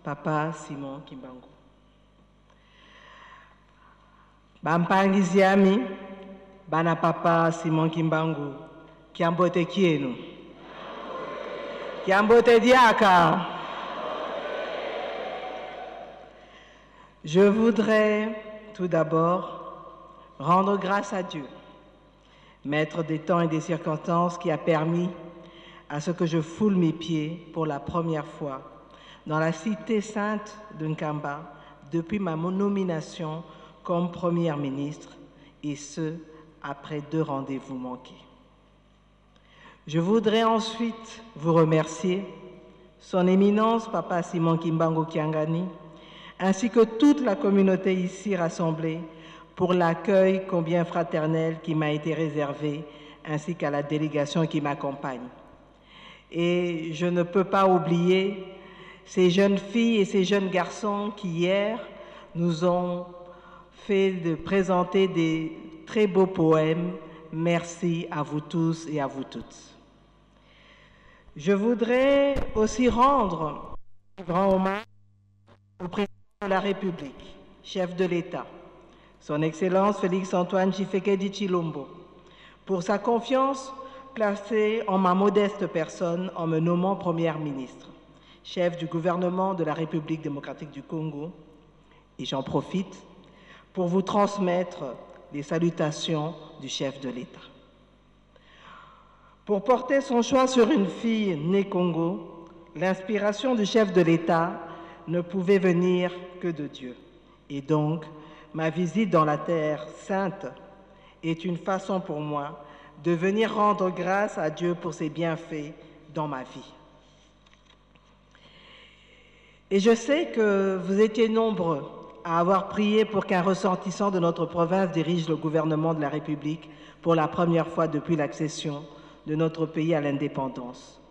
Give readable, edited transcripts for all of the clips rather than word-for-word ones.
Papa Simon Kimbangu. Bampangizi yami, bana Papa Simon Kimbangu, kiambote kienu. Kiambote diaka. Je voudrais tout d'abord rendre grâce à Dieu, maître des temps et des circonstances qui a permis à ce que je foule mes pieds pour la première fois dans la cité sainte de Nkamba depuis ma nomination comme Première ministre, et ce, après 2 rendez-vous manqués. Je voudrais ensuite vous remercier, Son Éminence Papa Simon Kimbangu Kiangani, ainsi que toute la communauté ici rassemblée, pour l'accueil combien fraternel qui m'a été réservé, ainsi qu'à la délégation qui m'accompagne. Et je ne peux pas oublier ces jeunes filles et ces jeunes garçons qui, hier, nous ont fait présenter des très beaux poèmes. Merci à vous tous et à vous toutes. Je voudrais aussi rendre un grand hommage au président de la République, chef de l'État, Son Excellence Félix-Antoine Tshisekedi Tshilombo, pour sa confiance placée en ma modeste personne en me nommant Première ministre, chef du gouvernement de la République démocratique du Congo. Et j'en profite pour vous transmettre les salutations du chef de l'État. Pour porter son choix sur une fille née Congo, l'inspiration du chef de l'État ne pouvait venir que de Dieu. Et donc, ma visite dans la Terre sainte est une façon pour moi de venir rendre grâce à Dieu pour ses bienfaits dans ma vie. Et je sais que vous étiez nombreux à avoir prié pour qu'un ressortissant de notre province dirige le gouvernement de la République pour la première fois depuis l'accession de notre pays à l'indépendance.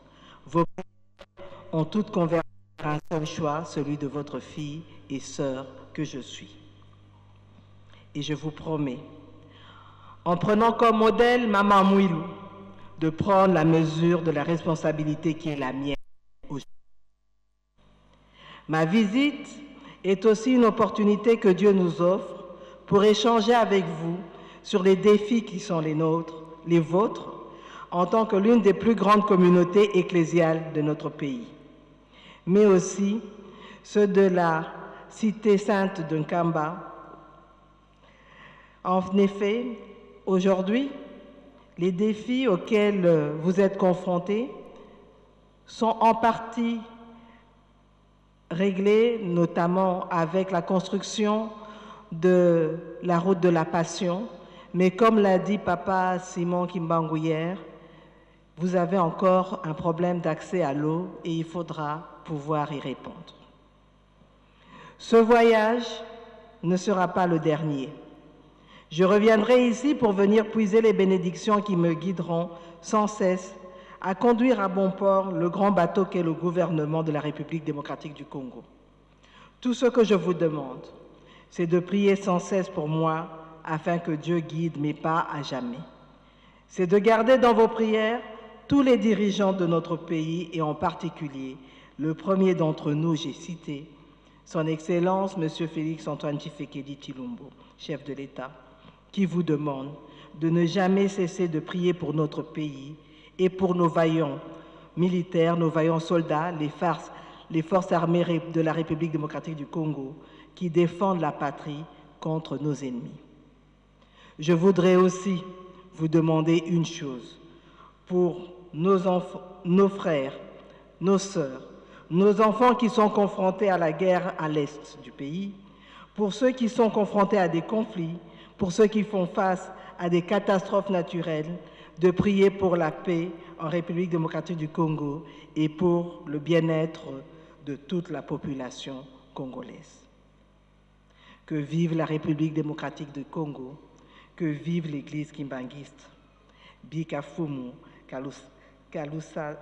Vos prières ont toutes convergé vers un seul choix, celui de votre fille et sœur que je suis. Et je vous promets, en prenant comme modèle Maman Mouilou, de prendre la mesure de la responsabilité qui est la mienne aussi. Ma visite est aussi une opportunité que Dieu nous offre pour échanger avec vous sur les défis qui sont les nôtres, les vôtres, en tant que l'une des plus grandes communautés ecclésiales de notre pays, mais aussi ceux de la cité sainte de Nkamba. En effet, aujourd'hui, les défis auxquels vous êtes confrontés sont en partie réglés, notamment avec la construction de la route de la Passion. Mais comme l'a dit Papa Simon Kimbangu hier, vous avez encore un problème d'accès à l'eau et il faudra pouvoir y répondre. Ce voyage ne sera pas le dernier. Je reviendrai ici pour venir puiser les bénédictions qui me guideront sans cesse à conduire à bon port le grand bateau qu'est le gouvernement de la République démocratique du Congo. Tout ce que je vous demande, c'est de prier sans cesse pour moi afin que Dieu guide mes pas à jamais. C'est de garder dans vos prières tous les dirigeants de notre pays et en particulier le premier d'entre nous, j'ai cité, Son Excellence M. Félix-Antoine Tshisekedi Tshilombo, chef de l'État, qui vous demande de ne jamais cesser de prier pour notre pays et pour nos vaillants militaires, nos vaillants soldats, les forces armées de la République démocratique du Congo, qui défendent la patrie contre nos ennemis. Je voudrais aussi vous demander une chose pour nos enfants, nos frères, nos sœurs, nos enfants qui sont confrontés à la guerre à l'est du pays, pour ceux qui sont confrontés à des conflits, pour ceux qui font face à des catastrophes naturelles, de prier pour la paix en République démocratique du Congo et pour le bien-être de toute la population congolaise. Que vive la République démocratique du Congo, que vive l'Église kimbanguiste. Bika Fumu Kalusa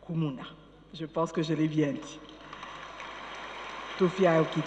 Kumuna. Je pense que je l'ai bien dit. Tofia Okidi.